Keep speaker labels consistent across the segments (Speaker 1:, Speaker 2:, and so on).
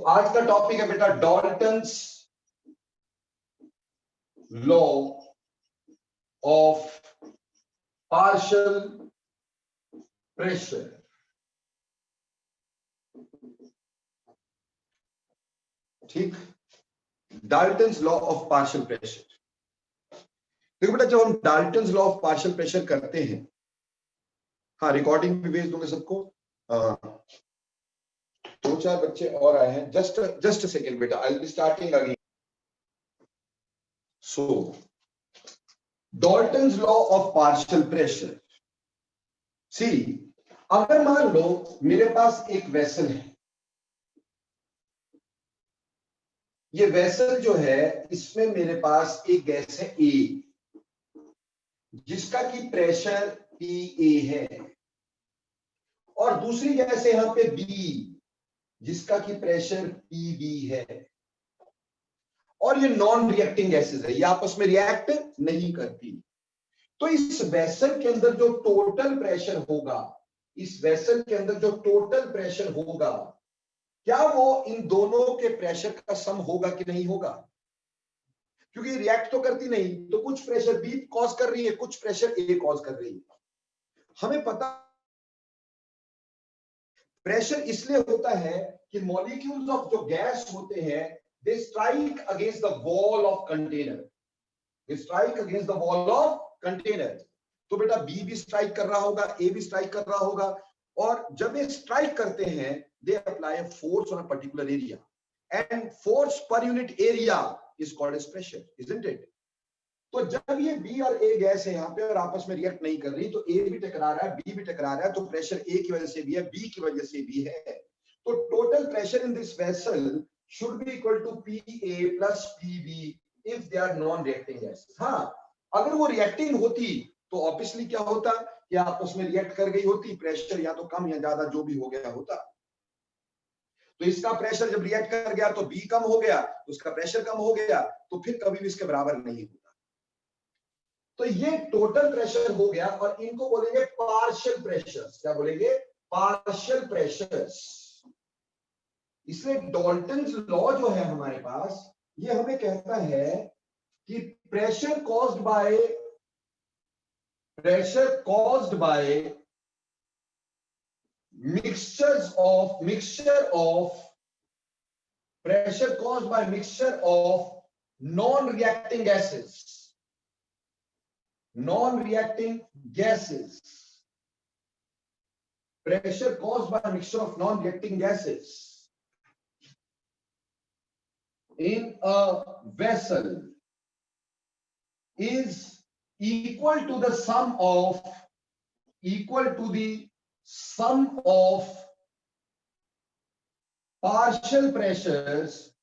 Speaker 1: आज का टॉपिक है बेटा Dalton's law of partial pressure. ठीक, Dalton's law of partial pressure. देखो बेटा, जब हम Dalton's law of partial pressure करते हैं, हाँ रिकॉर्डिंग भी भेज दूंगा सबको। दो चार बच्चे और आए हैं, जस्ट सेकेंड बेटा, I will be starting again. So Dalton's law of partial pressure. See, अगर मान लो मेरे पास एक वेसल है, ये वेसल जो है इसमें मेरे पास एक गैस है ए, जिसका की प्रेशर पी है, और दूसरी गैस है यहां पे बी, जिसका की प्रेशर पीबी है, और ये नॉन रिएक्टिंग गैसेस है, ये आपस में रिएक्ट नहीं करती। तो इस वेसल के अंदर जो टोटल प्रेशर होगा, इस वेसल के अंदर जो टोटल प्रेशर होगा, क्या वो इन दोनों के प्रेशर का सम होगा कि नहीं होगा? क्योंकि रिएक्ट तो करती नहीं, तो कुछ प्रेशर बी कॉज कर रही है, कुछ प्रेशर ए कॉज कर रही है। हमें पता प्रेशर इसलिए होता है कि मॉलिक्यूल्स ऑफ जो गैस होते हैं, they strike against the wall of container, they strike against the wall of container. तो बेटा बी भी स्ट्राइक कर रहा होगा, ए भी स्ट्राइक कर रहा होगा, और जब ये स्ट्राइक करते हैं, they apply a force on a particular area, and force per unit area is called as pressure, isn't it? तो जब ये बी और ए गैस है यहाँ पे और आपस में रिएक्ट नहीं कर रही, तो ए भी टकरा रहा है, बी भी टकरा रहा है, तो प्रेशर ए की वजह से भी है, बी की वजह से भी है। तो total pressure in this vessel should be equal to P A plus P B if they are non reacting gases. हाँ, अगर वो रिएक्टिंग होती तो ऑब्वियसली क्या होता कि आपस में रिएक्ट कर गई होती, प्रेशर या तो कम या ज्यादा जो भी हो गया होता। तो इसका प्रेशर जब रिएक्ट कर गया तो बी कम हो गया, तो उसका प्रेशर कम हो गया, तो फिर कभी भी इसके बराबर नहीं होता। तो ये टोटल प्रेशर हो गया, और इनको बोलेंगे पार्शियल प्रेशर्स। क्या बोलेंगे? Partial pressures. इसलिए डाल्टन्स लॉ जो है हमारे पास, ये हमें कहता है कि pressure caused by mixture of non-reacting gases, pressure caused by a mixture of non-reacting gases in a vessel is equal to the sum of partial pressures,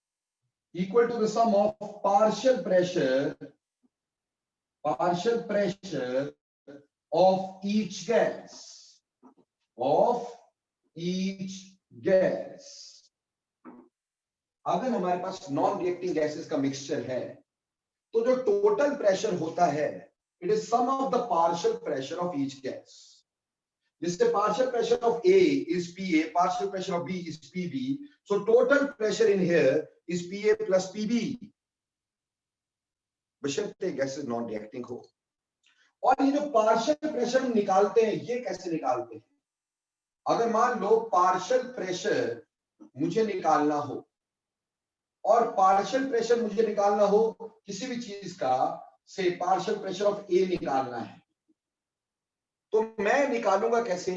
Speaker 1: equal to the sum of partial pressure of each gas, अगर हमारे पास non reacting gases का mixture है, तो जो total pressure होता है, it is sum of the partial pressure of each gas. जिससे partial pressure of A is PA, partial pressure of B is PB, so total pressure in here is PA plus PB, बशर्ते gases non reacting हो। और ये जो partial pressure निकालते हैं, ये कैसे निकालते हैं? अगर मान लो पार्शियल प्रेशर मुझे निकालना हो, और पार्शियल प्रेशर मुझे निकालना हो किसी भी चीज का, से पार्शियल प्रेशर ऑफ ए निकालना है, तो मैं निकालूंगा कैसे?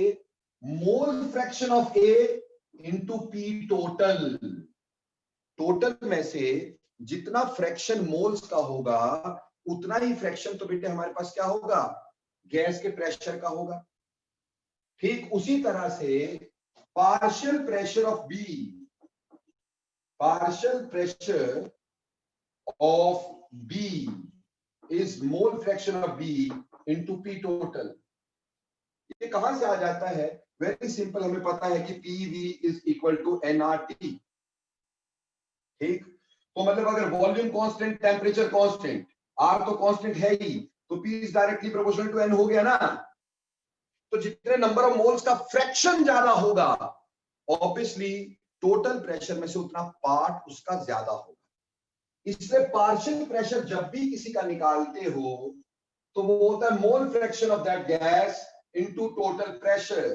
Speaker 1: Mole fraction of A into P total. Total में से जितना फ्रैक्शन मोल्स का होगा, उतना ही फ्रैक्शन तो बेटे हमारे पास क्या होगा? गैस के प्रेशर का होगा। ठीक उसी तरह से partial pressure of B, partial pressure of B is mole fraction of B into P total। ये कहां से आ जाता है? वेरी सिंपल, हमें पता है कि PV is equal to nRT। ठीक, तो मतलब अगर volume constant, temperature constant, R तो कांस्टेंट है ही, तो P is directly proportional to N हो गया ना। तो जितने नंबर ऑफ मोल्स का फ्रैक्शन ज्यादा होगा, ऑब्वियसली टोटल प्रेशर में से उतना पार्ट उसका ज्यादा होगा। इसलिए पार्शियल प्रेशर जब भी किसी का निकालते हो तो वो होता है mole fraction of that gas into total pressure,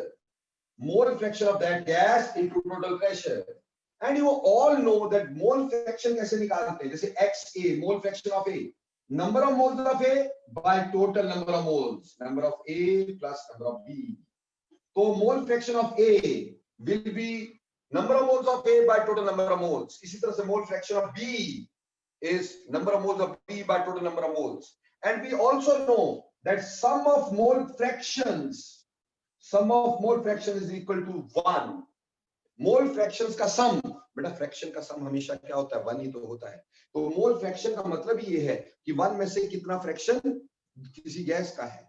Speaker 1: mole fraction of that gas into total pressure. And you all know that mole fraction कैसे निकालते हैं, जैसे XA mole fraction of A, number of moles of A by total number of moles, number of A plus number of B. So mole fraction of A will be number of moles of A by total number of moles. इसी तरह से mole fraction of B is number of moles of B by total number of moles. And we also know that sum of mole fractions is equal to 1. Mole fractions का सम, बेटा fraction का सम हमेशा क्या होता है, 1 ही तो होता है। तो मोल फ्रैक्शन का मतलब ये है कि 1 में से कितना फ्रैक्शन किसी गैस का है,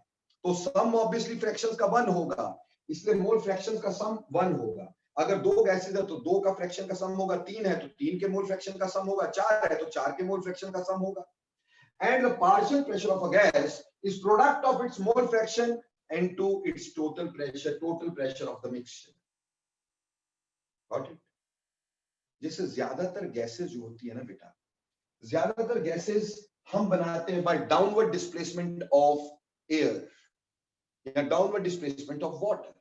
Speaker 1: तो सम ऑब्वियसली फ्रैक्शंस का 1 होगा, इसलिए मोल फ्रैक्शंस का सम 1 होगा। अगर 2 गैसेस है तो 2 का फ्रैक्शन का सम होगा, 3 है तो 3 के मोल फ्रैक्शन का सम होगा, 4 है तो 4 के मोल फ्रैक्शन का सम होगा। And the partial pressure of a gas is product of its mole fraction into its total pressure of the mixture. जैसे ज्यादातर गैसेस जो होती है ना बेटा, ज्यादातर गैसेस हम बनाते हैं by downward displacement of air या डाउनवर्ड डिस्प्लेसमेंट ऑफ वाटर।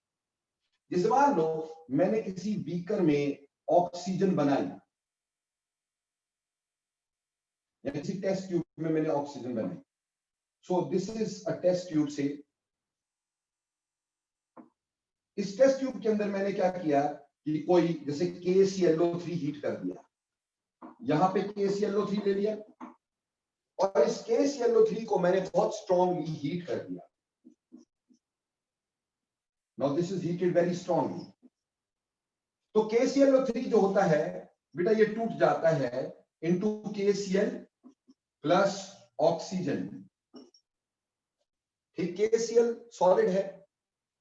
Speaker 1: जैसे मान लो मैंने किसी बीकर में ऑक्सीजन बनाई, या किसी टेस्ट ट्यूब में मैंने ऑक्सीजन बनाई। So this is a test tube. से इस टेस्ट ट्यूब के अंदर मैंने क्या किया कि कोई जैसे KClO3 हीट कर दिया, यहां पे KClO3 ले लिया और इस KClO3 को मैंने बहुत स्ट्रांगली हीट कर दिया। Now this is heated very strongly. तो KClO3 जो होता है बेटा ये टूट जाता है इनटू KCl प्लस ऑक्सीजन। ठीक, KCl सॉलिड है,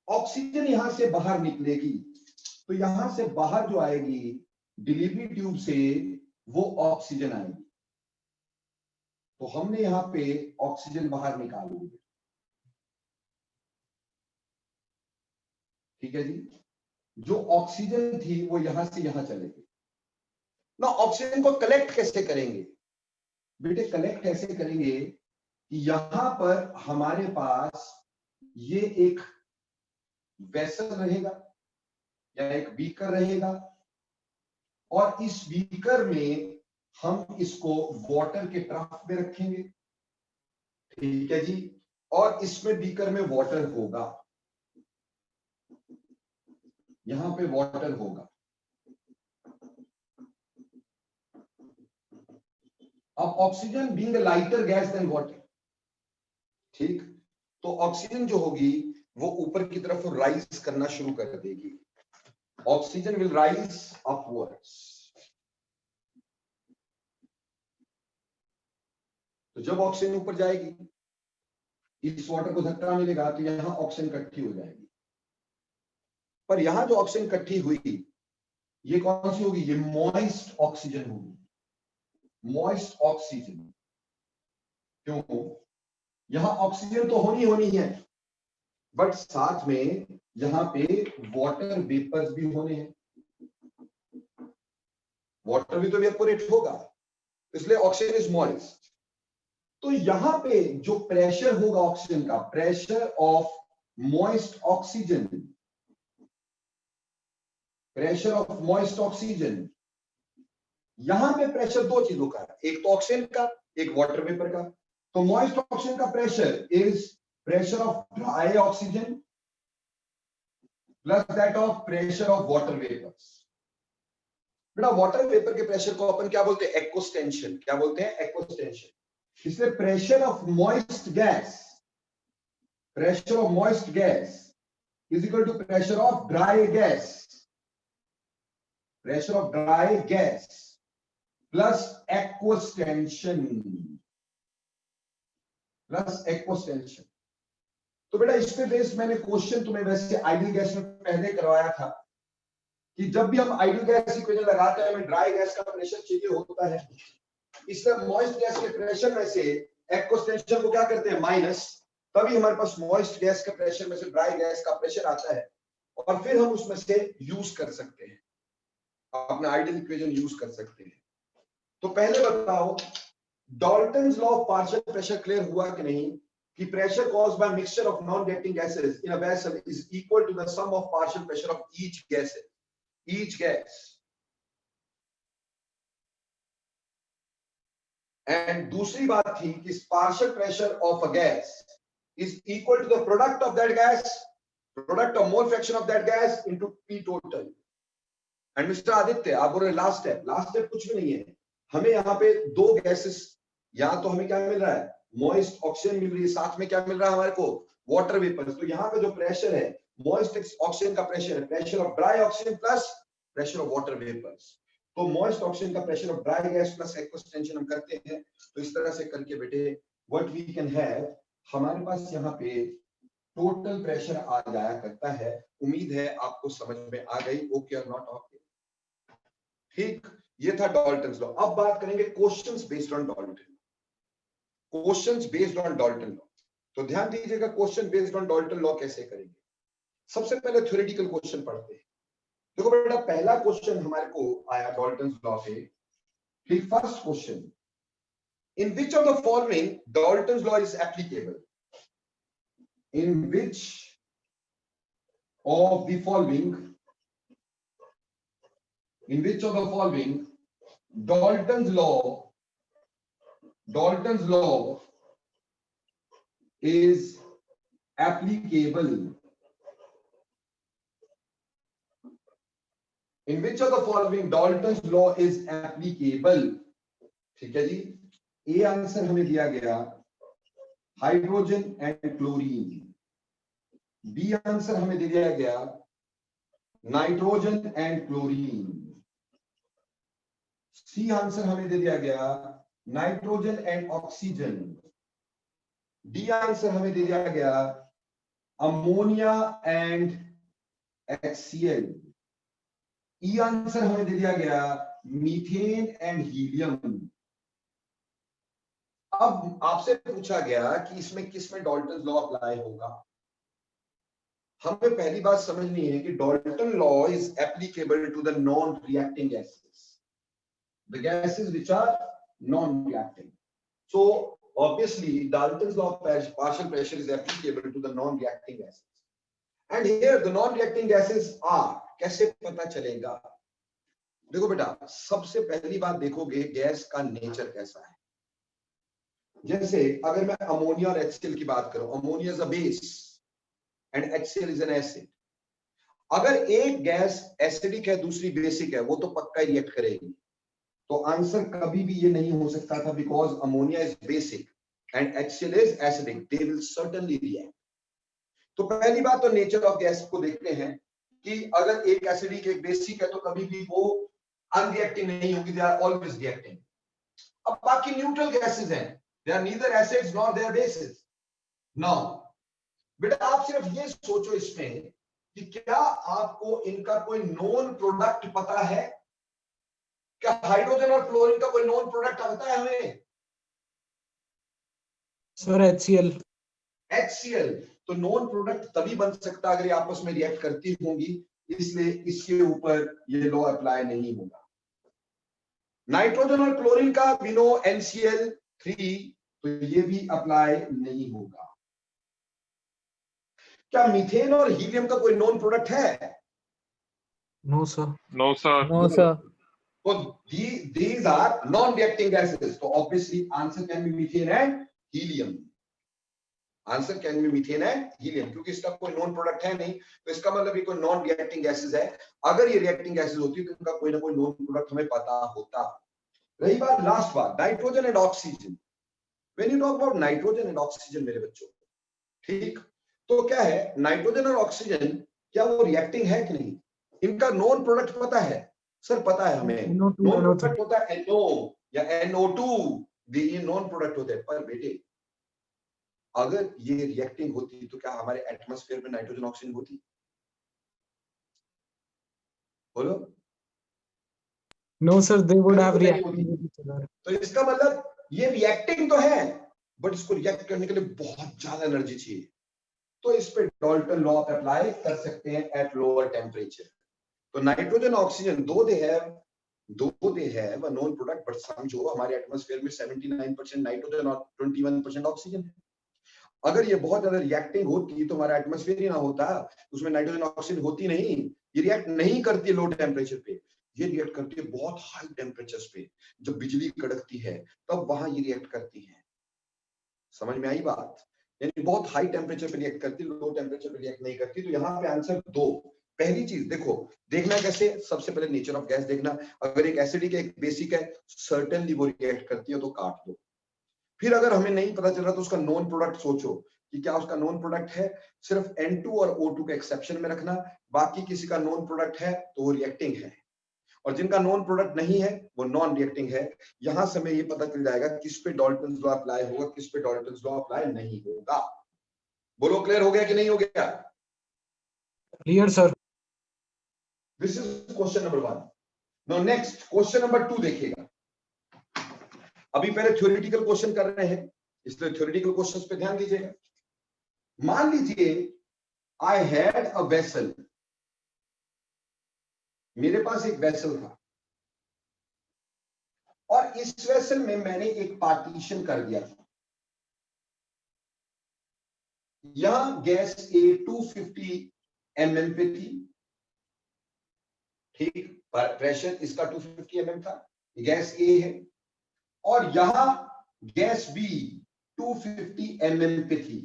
Speaker 1: ऑक्सीजन यहां से बाहर निकलेगी, तो यहां से बाहर जो आएगी डिलीवरी ट्यूब से वो ऑक्सीजन आएगी। तो हमने यहां पे ऑक्सीजन बाहर निकाल ली, ठीक है जी। जो ऑक्सीजन थी वो यहां से यहां चलेगी ना। ऑक्सीजन को कलेक्ट कैसे करेंगे बेटे, कलेक्ट कैसे करेंगे कि यहां पर हमारे पास ये एक वेसल रहेगा या एक बीकर रहेगा और इस बीकर में हम इसको वाटर के ट्रफ में रखेंगे, ठीक है जी। और इसमें बीकर में वाटर होगा, यहां पे वाटर होगा। अब oxygen being a lighter gas than water, ठीक, तो ऑक्सीजन जो होगी वो ऊपर की तरफ राइज करना शुरू कर देगी। Oxygen will rise upwards. तो जब ऑक्सीजन ऊपर जाएगी, इस वाटर को धक्का मिलेगा तो यहां ऑक्सीजन इकट्ठी हो जाएगी। पर यहां जो ऑक्सीजन इकट्ठी हुई ये कौन सी होगी, ये मॉइस्ट ऑक्सीजन होगी, मॉइस्ट ऑक्सीजन। क्यों, यहां ऑक्सीजन तो होनी है, बट साथ में यहां पे वाटर वेपर्स भी होने हैं, वाटर भी तो वेपोरेट होगा, इसलिए ऑक्सीजन इज मॉइस्ट। तो यहां पे जो प्रेशर होगा ऑक्सीजन का, pressure of moist oxygen, pressure of moist oxygen, यहां पे प्रेशर दो चीजों का, एक तो ऑक्सीजन का, एक वाटर वेपर का। तो मॉइस्ट ऑक्सीजन का pressure is pressure of dry oxygen plus that of pressure of water vapours. बेटा वाटर वेपर के प्रेशर को अपन क्या बोलते हैं, एक्वस टेंशन। क्या बोलते हैं, एक्वस टेंशन। इसलिए pressure of moist gas, pressure of moist gas is equal to pressure of dry gas, pressure of dry gas plus aqueous tension, plus aqueous tension. तो बेटा इस पे बेस्ड मैंने क्वेश्चन तुम्हें वैसे आइडियल गैस में पहले करवाया था कि जब भी हम आइडियल गैस इक्वेशन लगाते हैं हमें ड्राई गैस का प्रेशर चाहिए होता है, इसलिए मॉइस्ट गैस के प्रेशर में से एक्वस टेंशन को क्या करते हैं, माइनस, तभी हमारे पास मॉइस्ट गैस के प्रेशर में से ड्राई गैस का प्रेशर आता है और फिर हम उसमें से यूज कर सकते हैं। अपना आइडियल इक्वेशन यूज कर सकते हैं। तो पहले बताओ Dalton's law of partial pressure clear हुआ कि नहीं, कि pressure caused by mixture of non-reacting gases in a vessel is equal to the sum of partial pressure of each gas. And दूसरी बात थी कि partial pressure of a gas is equal to the product of that gas, product of mole fraction of that gas into P total. And Mr. Aditya, आप बोल रहे last step कुछ भी नहीं है, हमें यहाँ पे दो गैसेस, यहाँ तो हमें क्या मिल रहा है, मॉइस्ट ऑक्सीजन मिल रही है, साथ में क्या मिल रहा है हमारे को, वाटर वेपर। तो यहाँ पे जो प्रेशर है, मॉइस्ट ऑक्सीजन का प्रेशर है, pressure of dry oxygen plus pressure of water vapours. तो मॉइस्ट ऑक्सीजन का pressure of dry gas plus aqueous tension हम करते हैं, तो इस तरह से करके बेटे व्हाट वी कैन हैव, हमारे पास यहाँ पे टोटल प्रेशर आ जाया करता है। उम्मीद है आपको समझ में आ गई, ओके और नॉट ओके। ठीक, ये था डाल्टन्स लॉ। अब बात करेंगे questions based on Dalton, questions based on Dalton law. तो ध्यान दीजिएगा question based on Dalton law कैसे करेंगे। सबसे पहले थ्योरेटिकल क्वेश्चन पढ़ते हैं। देखो बेटा, पहला क्वेश्चन हमारे को आया डाल्टन्स लॉ से। ठीक, first question, in which of the following Dalton's law is applicable, in which of the following, in which of the following Dalton's law is applicable, in which of the following Dalton's law is applicable। ठीक है जी, A answer हमें दिया गया hydrogen and chlorine, B answer हमें दे दिया गया nitrogen and chlorine, C answer हमें दे दिया गया nitrogen and oxygen, D answer हमें दे दिया गया ammonia and HCl, E answer हमें दे दिया गया मीथेन एंड हीलियम। अब आपसे पूछा गया कि इसमें किसमें डाल्टन लॉ अप्लाई होगा। हमें पहली बात समझनी है कि Dalton law is applicable to the non reacting gases, the gases which are non-reacting. So obviously Dalton's law of partial pressure is applicable to the non-reacting gases. And here the non-reacting gases are, कैसे पता चलेगा? देखो बेटा, सबसे पहली बात देखोगे gas का नेचर कैसा है। जैसे अगर मैं अमोनिया और HCl की बात करूं, ammonia is a base and HCl is an acid. अगर एक गैस एसिडिक है दूसरी बेसिक है, वो तो पक्का रिएक्ट करेगी। तो आंसर कभी भी ये नहीं हो सकता था, because ammonia is basic and HCl is acidic, they will certainly react. तो पहली बात तो नेचर ऑफ गैस को देखते हैं कि अगर एक एसिडिक एक बेसिक है तो कभी भी वो अनरिएक्टिंग नहीं होगी, दे आर ऑलवेज रिएक्टिंग। अब बाकी न्यूट्रल गैसेस हैं, they are neither acids nor they are bases. Now बेटा आप सिर्फ ये सोचो इसमें कि क्या आपको इनका कोई नॉन प्रोडक्ट पता है? क्या हाइड्रोजन और क्लोरीन का कोई नॉन प्रोडक्ट पता है हमें?
Speaker 2: Sir HCl।
Speaker 1: तो नॉन प्रोडक्ट तभी बन सकता अगर ये आपस में रिएक्ट करती होंगी, इसलिए इसके ऊपर ये लॉ अप्लाई नहीं होगा। नाइट्रोजन और क्लोरीन का वी नो NCl3, तो ये भी अप्लाई नहीं होगा। क्या मीथेन और हीलियम का कोई नॉन प्रोडक्ट है?
Speaker 2: No sir.
Speaker 1: So these are non-reacting gases. So obviously answer can be methane and helium. Answer can be methane and helium, क्योंकि इसका कोई नॉन प्रोडक्ट है नहीं, तो इसका मतलब ये कोई नॉन रिएक्टिंग गैसेस है। अगर ये रिएक्टिंग गैसेस होती तो इनका कोई ना कोई नॉन प्रोडक्ट हमें पता होता। रही बात लास्ट बात, nitrogen and oxygen. When you talk about nitrogen and oxygen मेरे बच्चों, ठीक, तो क्या है, नाइट्रोजन और ऑक्सीजन क्या वो रिएक्टिंग है कि नहीं? इनका नॉन प्रोडक्ट पता है? सर पता है हमें, नॉन प्रोडक्ट होता है NO या NO2, ये नॉन प्रोडक्ट होते हैं। पर बेटे अगर ये रिएक्टिंग होती तो क्या हमारे एटमॉस्फेयर में नाइट्रोजन ऑक्सीजन होती? बोलो।
Speaker 2: No sir, they would have reacted.
Speaker 1: तो इसका मतलब ये रिएक्टिंग तो है, बट इसको रिएक्ट करने के लिए बहुत ज्यादा एनर्जी चाहिए। तो इस पे डाल्टन लॉ अप्लाई कर सकते हैं एट लोअर टेम्परेचर। तो नाइट्रोजन ऑक्सीजन दो they have a known product, but समझो हमारे एटमॉस्फेयर में 79% नाइट्रोजन और 21% ऑक्सीजन है। अगर ये बहुत ज्यादा रिएक्टिंग होती तो हमारा एटमॉस्फेयर ही ना होता, उसमें नाइट्रोजन ऑक्सीजन होती नहीं। ये रिएक्ट नहीं करती लो टेम्परेचर पे, ये रिएक्ट करती है बहुत हाई टेम्परेचर पे। जब बिजली कड़कती है तब वहां ये रिएक्ट करती है। समझ में आई बात? यानी बहुत हाई टेम्परेचर पे रिएक्ट करती, लो टेम्परेचर पे रिएक्ट नहीं करती। तो यहाँ पे आंसर दो। पहली चीज देखो, देखना कैसे, सबसे पहले नेचर ऑफ गैस देखना। अगर एक एसिडिक है एक बेसिक है, सर्टेनली वो रिएक्ट करती है तो काट दो। फिर अगर हमें नहीं पता चल रहा तो उसका नॉन प्रोडक्ट सोचो कि क्या उसका नॉन प्रोडक्ट है। सिर्फ N2 और O2 के एक्सेप्शन में रखना, बाकी किसी का नॉन प्रोडक्ट है तो वो रिएक्टिंग है, और जिनका नॉन प्रोडक्ट नहीं है वो नॉन रिएक्टिंग है। यहां से हमें ये पता चल जाएगा किस पे डाल्टन्स लॉ अप्लाई होगा, किस पे डाल्टन्स लॉ अप्लाई नहीं होगा। बोलो क्लियर हो गया कि नहीं हो गया?
Speaker 2: Clear sir.
Speaker 1: This is question number 1। Now next question number 2 देखिएगा। अभी पहले थ्योरेटिकल क्वेश्चन कर रहे हैं, इसलिए थ्योरेटिकल क्वेश्चंस पे ध्यान दीजिएगा। मान लीजिए आई हैड अ वेसल, मेरे पास एक वेसल था और इस वेसल में मैंने एक पार्टीशन कर दिया था। यहां गैस A 250 mm पे थी, ठीक, प्रेशर इसका 250 mm था, गैस A है, और यहां गैस B 250 mm पे थी।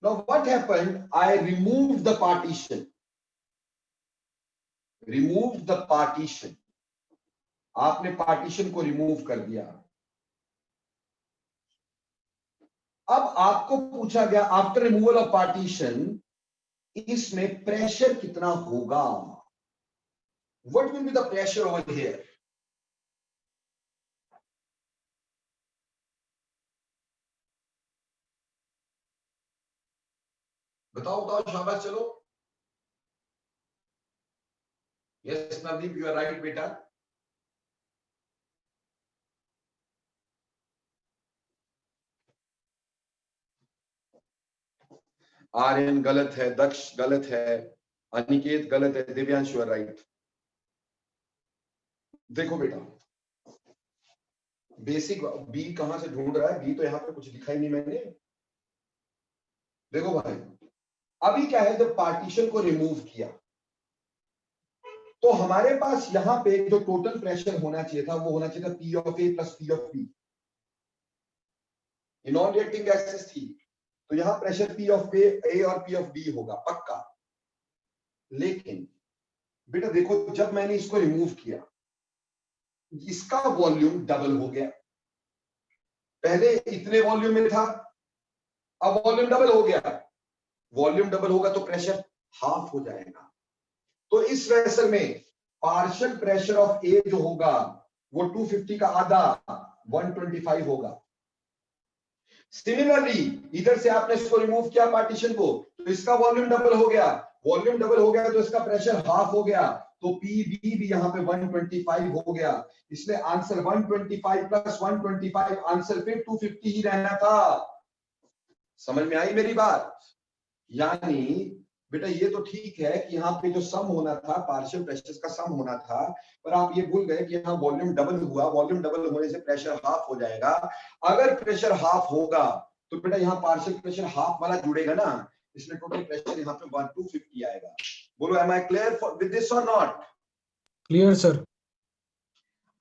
Speaker 1: Now what happened? I removed the partition. Removed the partition. आपने पार्टीशन को रिमूव कर दिया। अब आपको पूछा गया आफ्टर रिमूवल ऑफ पार्टीशन इसमें प्रेशर कितना होगा? What will be the pressure over here? बताओ बताओ, शाबाश, चलो। Yes Navdeep, you are right बेटा। आर्यन गलत है, दक्ष गलत है, अनिकेत गलत है, दिव्यांश यू आर राइट। देखो बेटा, बेसिक बी कहां से ढूंढ रहा है? बी तो यहां पे कुछ लिखा ही नहीं मैंने। देखो भाई, अभी क्या है, जब पार्टीशन को रिमूव किया तो हमारे पास यहां पे जो टोटल प्रेशर होना चाहिए था वो होना चाहिए था P of A plus P of B। Non reacting gases थी तो यहां प्रेशर P ऑफ A और P ऑफ B होगा पक्का। लेकिन बेटा देखो, जब मैंने इसको रिमूव किया इसका वॉल्यूम डबल हो गया। पहले इतने वॉल्यूम में था, अब वॉल्यूम डबल हो गया। वॉल्यूम डबल होगा तो प्रेशर हाफ हो जाएगा। तो इस वेसल में पार्शियल प्रेशर ऑफ ए जो होगा वो 250 का आधा 125 होगा। सिमिलरली इधर से आपने इसको रिमूव किया पार्टीशन को तो इसका वॉल्यूम डबल हो गया। वॉल्यूम डबल हो गया तो इसका प्रेशर हाफ हो गया, तो पीबी भी यहां पे 125 हो गया। इसलिए आंसर 125 प्लस 125, आंसर फिर 250 ही रहना था। समझ में आई मेरी बात? यानी बेटा ये तो ठीक है कि यहाँ पे जो सम होना था पार्शियल प्रेशर का सम होना था, पर आप ये भूल गए कि यहाँ वॉल्यूम डबल हुआ। वॉल्यूम डबल होने से प्रेशर हाफ हो जाएगा। अगर प्रेशर हाफ होगा तो बेटा यहाँ पार्शियल प्रेशर हाफ वाला जुड़ेगा ना, इसलिए टोटल प्रेशर यहाँ पे 1250 आएगा। बोलो am I clear with this और नॉट?
Speaker 2: Clear sir.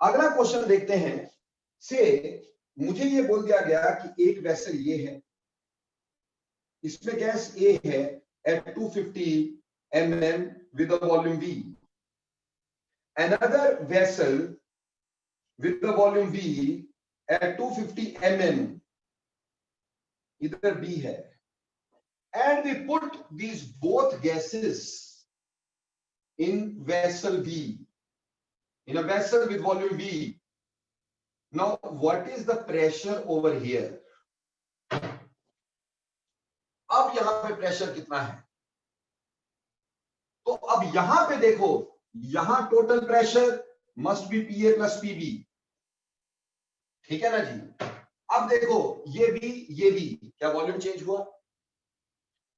Speaker 1: अगला क्वेश्चन देखते हैं। से मुझे ये बोल दिया गया कि एक वेसल ये है, इसमें गैस A है at 250 mm with a volume V. Another vessel with the volume V at 250 mm, इधर B है, and we put these both gases in vessel V, in a vessel with volume V. Now what is the pressure over here? अब यहां पे pressure कितना है? तो अब यहां पे देखो, यहां total pressure must be PA plus PB, ठीक है ना जी? अब देखो ये भी, क्या वॉल्यूम चेंज हुआ?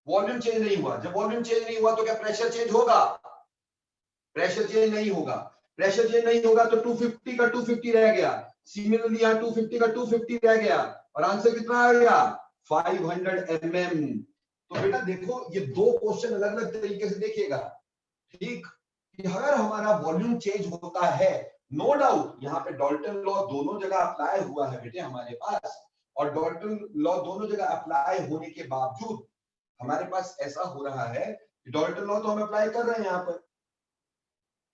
Speaker 1: वॉल्यूम चेंज नहीं हुआ। जब वॉल्यूम चेंज नहीं हुआ तो क्या प्रेशर चेंज होगा? प्रेशर चेंज नहीं होगा। प्रेशर चेंज नहीं होगा तो 250 का 250 रह गया। सिमिलरली यहाँ 250 का 250 रह गया और आंसर कितना आ गया? 500 mm। तो बेटा देखो ये दो क्वेश्चन अलग अलग तरीके से देखिएगा, ठीक, कि अगर हमारा वॉल्यूम चेंज होता है, नो डाउट यहाँ पे डाल्टन लॉ दोनों जगह अप्लाई हुआ है बेटे हमारे पास, और डाल्टन लॉ दोनों जगह अप्लाई होने के बावजूद हमारे पास ऐसा हो रहा है कि डाल्टन लॉ तो हम अप्लाई कर रहे हैं यहाँ पर,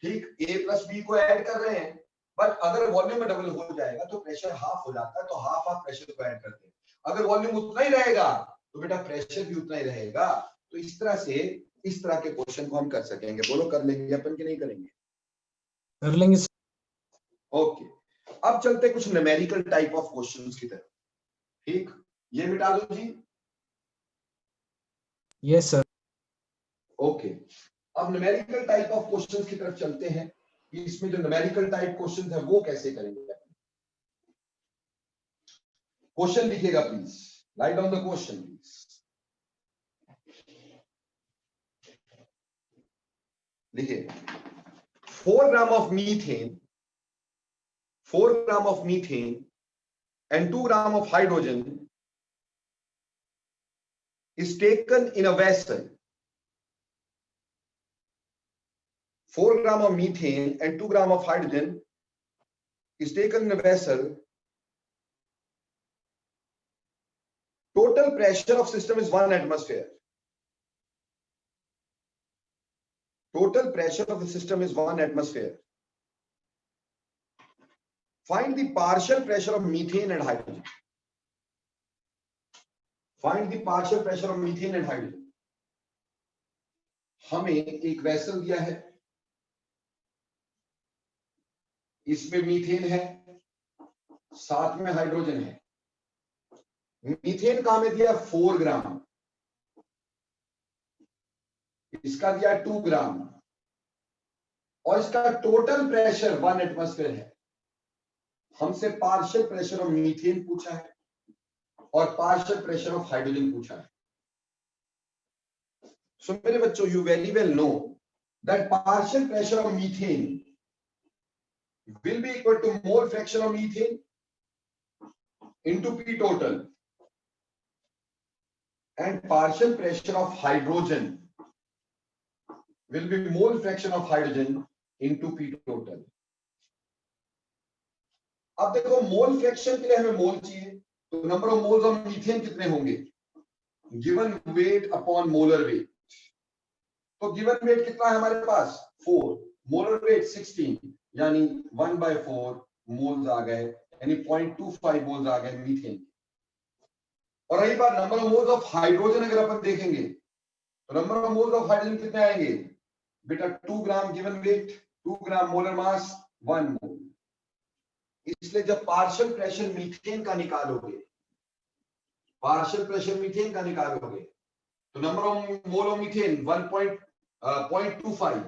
Speaker 1: ठीक, a प्लस बी को ऐड कर रहे हैं, बट अगर वॉल्यूम में डबल हो जाएगा तो प्रेशर हाफ हो जाता है, तो हाफ हाफ प्रेशर को ऐड करते हैं। अगर वॉल्यूम उतना ही रहेगा तो बेटा प्रेशर भी उतना ही रहेगा। तो इस तरह से इस तरह के क्वेश्चन को हम कर सकेंगे। बोलो कर लेंगे अपन कि नहीं करेंगे?
Speaker 2: कर लेंगे सर।
Speaker 1: ओके, अब चलते कुछ न्यूमेरिकल टाइप ऑफ क्वेश्चंस की तरफ, ठीक, ये मिटा दो जी।
Speaker 2: Yes sir.
Speaker 1: ओके, अब न्यूमेरिकल टाइप ऑफ क्वेश्चंस की तरफ चलते हैं कि इसमें जो न्यूमेरिकल टाइप क्वेश्चंस है वो कैसे करेंगे। क्वेश्चन लिखिएगा please, write down the question please. देखिए 4 gram of methane, 4 gram of methane and 2 gram of hydrogen is taken in a vessel. 4 gram of methane and 2 gram of hydrogen is taken in a vessel. Total pressure of system is 1 atmosphere. Total pressure of the system is 1 atmosphere. Find the partial pressure of methane and hydrogen. Find the partial pressure of methane and hydrogen. हमें एक vessel दिया है, इसमें methane है, साथ में hydrogen है। Methane का हमें दिया 4 ग्राम, इसका दिया 2 ग्राम, और इसका टोटल प्रेशर 1 एटमॉस्फेयर है। हमसे पार्शियल प्रेशर ऑफ मीथेन पूछा है और पार्शियल प्रेशर ऑफ हाइड्रोजन पूछा है। सो मेरे बच्चों, you very well know that partial pressure of methane will be equal to mole fraction of methane into P total, and partial pressure of hydrogen will be mole fraction of hydrogen into P total. अब देखो mole fraction के लिए हमें मोल चाहिए, तो number of moles of methane कितने होंगे? Given weight upon molar weight. तो गिवन वेट कितना है हमारे पास? 4, मोलर वेट 16, यानी 1/4 मोल्स आ गए, यानी 0.25 मोल्स आ गए मीथेन। और रही बात number of moles of hydrogen, अगर अपन देखेंगे तो number of moles of hydrogen कितने आएंगे बेटा? 2 gram given weight, 2 gram molar mass, 1 mole. इसलिए जब पार्शियल प्रेशर मीथेन का निकालोगे, पार्शियल प्रेशर मीथेन का निकालोगे, तो number of mole of methane 0.25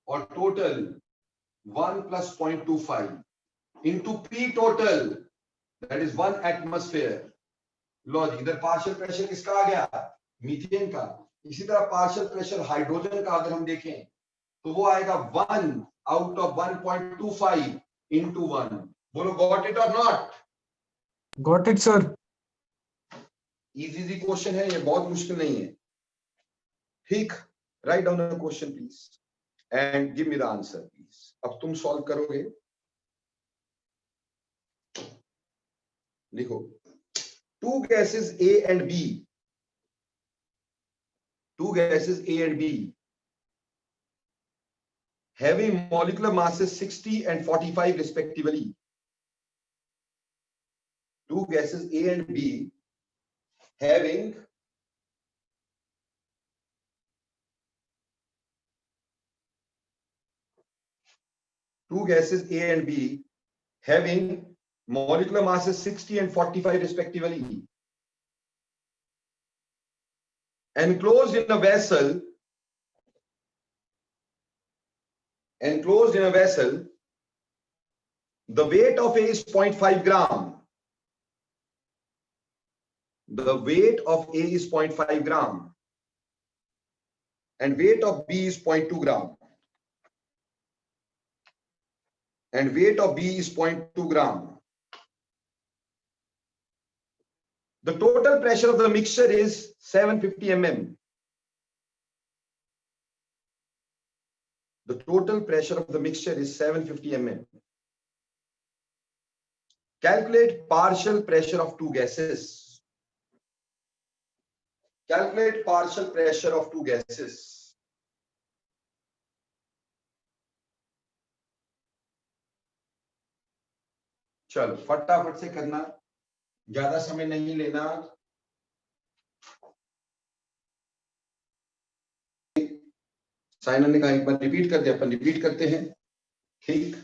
Speaker 1: और total 1 plus 0.25 into P total, that is 1 atmosphere. लो जी, इधर पार्शियल प्रेशर किसका आ गया? मीथेन का। इसी तरह पार्शियल प्रेशर हाइड्रोजन का अगर हम देखें तो वो आएगा 1 out of 1.25 into 1. बोलो गॉट इट और not?
Speaker 2: Got it sir.
Speaker 1: Easy question है ये, बहुत मुश्किल नहीं है, ठीक। Write down the question please and give me the answer please. अब तुम सॉल्व करोगे, लिखो 2 gases A and B, 2 gases A and B having molecular masses 60 and 45 respectively. 2 gases A and B having molecular masses 60 and 45 respectively, enclosed in a vessel, the weight of A is 0.5 gram. The weight of A is 0.5 gram. and weight of B is 0.2 gram. And weight of B is 0.2 gram. The total pressure of the mixture is 750 mm. The total pressure of the mixture is 750 mm. Calculate partial pressure of two gases. Calculate partial pressure of two gases. चलो फटाफट से करना, ज्यादा समय नहीं लेना। साइना ने कहा एक बार रिपीट कर दे, अपन रिपीट करते हैं, ठीक।